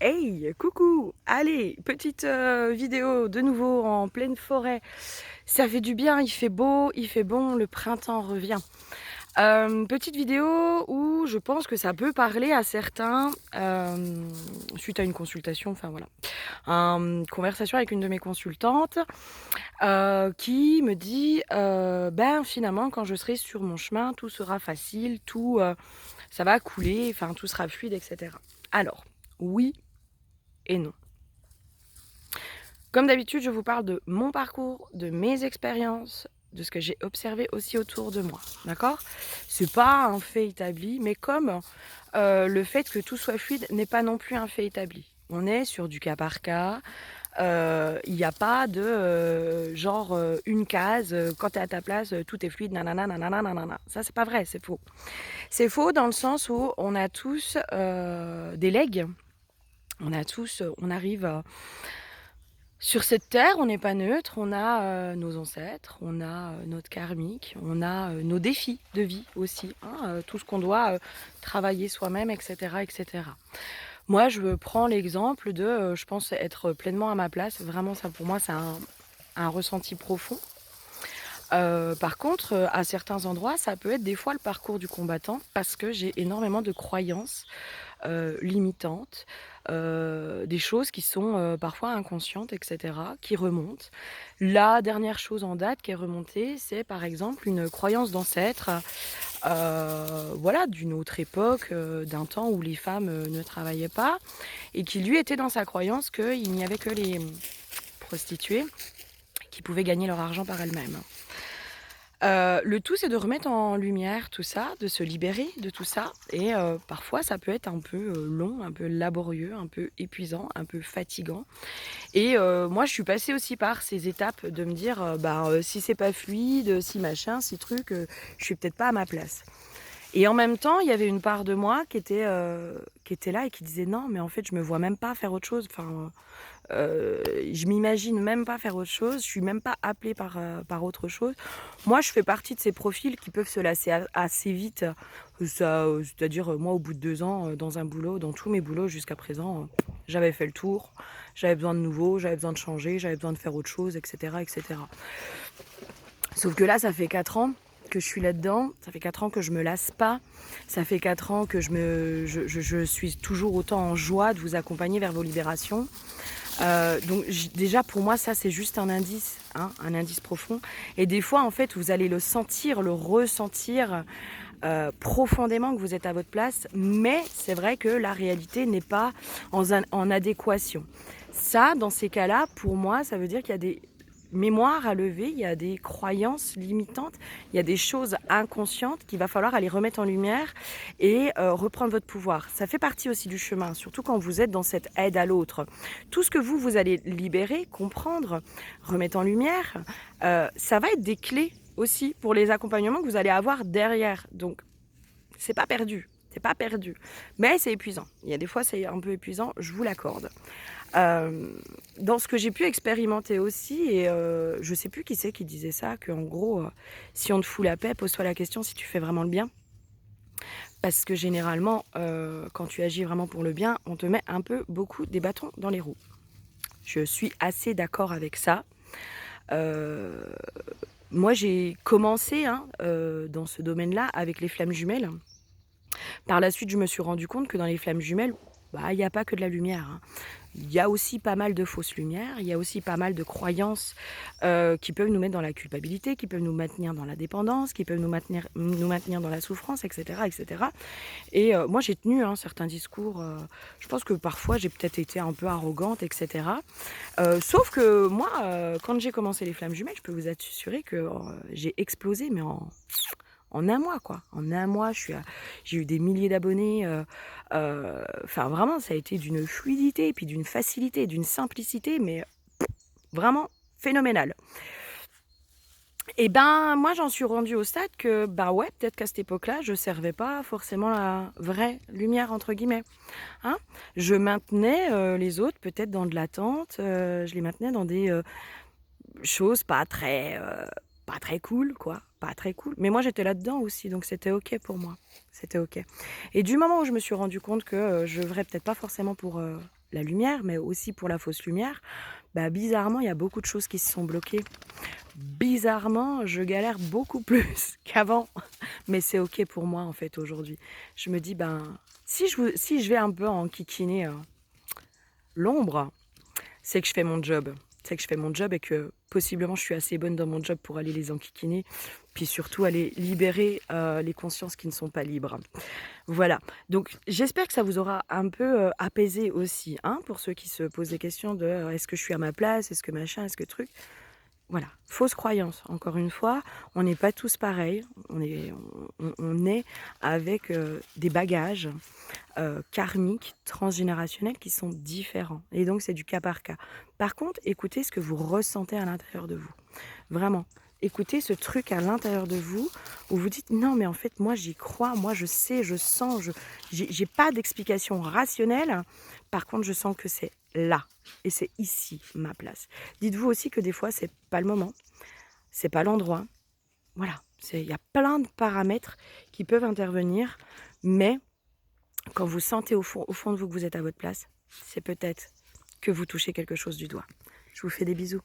Hey, coucou! Allez, petite vidéo de nouveau en pleine forêt. Ça fait du bien, il fait beau, il fait bon, le printemps revient. Petite vidéo où je pense que ça peut parler à certains suite à une consultation, enfin voilà. Une conversation avec une de mes consultantes qui me dit ben finalement quand je serai sur mon chemin, tout sera facile, tout ça va couler, enfin tout sera fluide, etc. Alors, oui et non. Comme d'habitude, je vous parle de mon parcours, de mes expériences, de ce que j'ai observé aussi autour de moi. D'accord? C'est pas un fait établi, mais comme le fait que tout soit fluide n'est pas non plus un fait établi. On est sur du cas par cas. Il n'y a pas de genre une case, quand tu es à ta place, tout est fluide, nanana, nanana, nanana. Ça, c'est pas vrai, c'est faux. C'est faux dans le sens où on a tous des legs. On arrive sur cette terre, on n'est pas neutre, on a nos ancêtres, on a notre karmique, on a nos défis de vie aussi, hein, tout ce qu'on doit travailler soi-même, etc., etc. Moi, je prends l'exemple de, je pense être pleinement à ma place. Vraiment, ça pour moi, c'est un ressenti profond. Par contre, à certains endroits, ça peut être des fois le parcours du combattant parce que j'ai énormément de croyances limitantes, des choses qui sont parfois inconscientes, etc., qui remontent. La dernière chose en date qui est remontée, c'est par exemple une croyance d'ancêtre, voilà, d'une autre époque, d'un temps où les femmes ne travaillaient pas, et qui lui était dans sa croyance qu'il n'y avait que les prostituées qui pouvaient gagner leur argent par elles-mêmes. Le tout, c'est de remettre en lumière tout ça, de se libérer de tout ça et parfois ça peut être un peu, long, un peu laborieux, un peu épuisant, un peu fatigant et moi je suis passée aussi par ces étapes de me dire, si c'est pas fluide, si machin, si truc, je suis peut-être pas à ma place et en même temps, il y avait une part de moi qui était là et qui disait: «Non, mais en fait, je me vois même pas faire autre chose». Enfin, je m'imagine même pas faire autre chose, je suis même pas appelée par autre chose. Moi, je fais partie de ces profils qui peuvent se lasser assez vite. C'est-à-dire, moi, au bout de 2 ans, dans un boulot, dans tous mes boulots jusqu'à présent, j'avais fait le tour. J'avais besoin de nouveau, j'avais besoin de changer, j'avais besoin de faire autre chose, etc., etc. Sauf que là, ça fait 4 ans que je suis là-dedans, ça fait 4 ans que je me lasse pas, ça fait 4 ans que je suis toujours autant en joie de vous accompagner vers vos libérations. Donc déjà pour moi ça c'est juste un indice, hein, un indice profond. Et des fois en fait vous allez le sentir, le ressentir profondément que vous êtes à votre place, mais c'est vrai que la réalité n'est pas en adéquation. Ça, dans ces cas-là, pour moi, ça veut dire qu'il y a des mémoires à lever, il y a des croyances limitantes, il y a des choses inconscientes qu'il va falloir aller remettre en lumière et reprendre votre pouvoir. Ça fait partie aussi du chemin, surtout quand vous êtes dans cette aide à l'autre. Tout ce que vous allez libérer, comprendre, remettre en lumière, ça va être des clés aussi pour les accompagnements que vous allez avoir derrière. Donc, c'est pas perdu. C'est pas perdu. Mais c'est épuisant. Il y a des fois, c'est un peu épuisant, je vous l'accorde. Dans ce que j'ai pu expérimenter aussi, et je sais plus qui c'est qui disait ça, qu'en gros, si on te fout la paix, pose-toi la question si tu fais vraiment le bien. Parce que généralement, quand tu agis vraiment pour le bien, on te met un peu beaucoup des bâtons dans les roues. Je suis assez d'accord avec ça. Euh, Moi, j'ai commencé dans ce domaine-là avec les flammes jumelles. Par la suite, je me suis rendu compte que dans les flammes jumelles, il n'y a pas que de la lumière, hein. Il y a aussi pas mal de fausses lumières, il y a aussi pas mal de croyances qui peuvent nous mettre dans la culpabilité, qui peuvent nous maintenir dans la dépendance, qui peuvent nous maintenir dans la souffrance, etc. etc. Et moi, j'ai tenu certains discours. Je pense que parfois, j'ai peut-être été un peu arrogante, etc. Sauf que moi, quand j'ai commencé les flammes jumelles, je peux vous assurer que j'ai explosé, mais en un mois, quoi. En un mois, j'ai eu des milliers d'abonnés. Enfin, vraiment, ça a été d'une fluidité, et puis d'une facilité, d'une simplicité, mais vraiment phénoménale. Et ben, moi, j'en suis rendue au stade que, ouais, peut-être qu'à cette époque-là, je servais pas forcément la vraie lumière, entre guillemets. Hein, je maintenais les autres peut-être dans de l'attente, je les maintenais dans des choses pas très cool, quoi. Pas très cool. Mais moi, j'étais là-dedans aussi, donc c'était OK pour moi. C'était OK. Et du moment où je me suis rendu compte que je n'œuvrais peut-être pas forcément pour la lumière, mais aussi pour la fausse lumière, bah, bizarrement, il y a beaucoup de choses qui se sont bloquées. Bizarrement, je galère beaucoup plus qu'avant, mais c'est OK pour moi, en fait, aujourd'hui. Je me dis: «Ben, si je vais un peu enquiquiner, l'ombre, c'est que je fais mon job. C'est que je fais mon job et que possiblement je suis assez bonne dans mon job pour aller les enquiquiner, puis surtout aller libérer, les consciences qui ne sont pas libres. Voilà, donc j'espère que ça vous aura un peu, apaisé aussi, hein, pour ceux qui se posent des questions de, «Est-ce que je suis à ma place? Est-ce que machin? Est-ce que truc?» Voilà, fausse croyance. Encore une fois, on n'est pas tous pareils. On est avec des bagages karmiques, transgénérationnels qui sont différents. Et donc, c'est du cas par cas. Par contre, écoutez ce que vous ressentez à l'intérieur de vous. Vraiment. Écoutez ce truc à l'intérieur de vous où vous dites non mais en fait moi j'y crois, moi je sais, je sens, j'ai pas d'explication rationnelle. Par contre je sens que c'est là et c'est ici ma place. Dites-vous aussi que des fois c'est pas le moment, c'est pas l'endroit. Voilà, il y a plein de paramètres qui peuvent intervenir, mais quand vous sentez au fond de vous que vous êtes à votre place, c'est peut-être que vous touchez quelque chose du doigt. Je vous fais des bisous.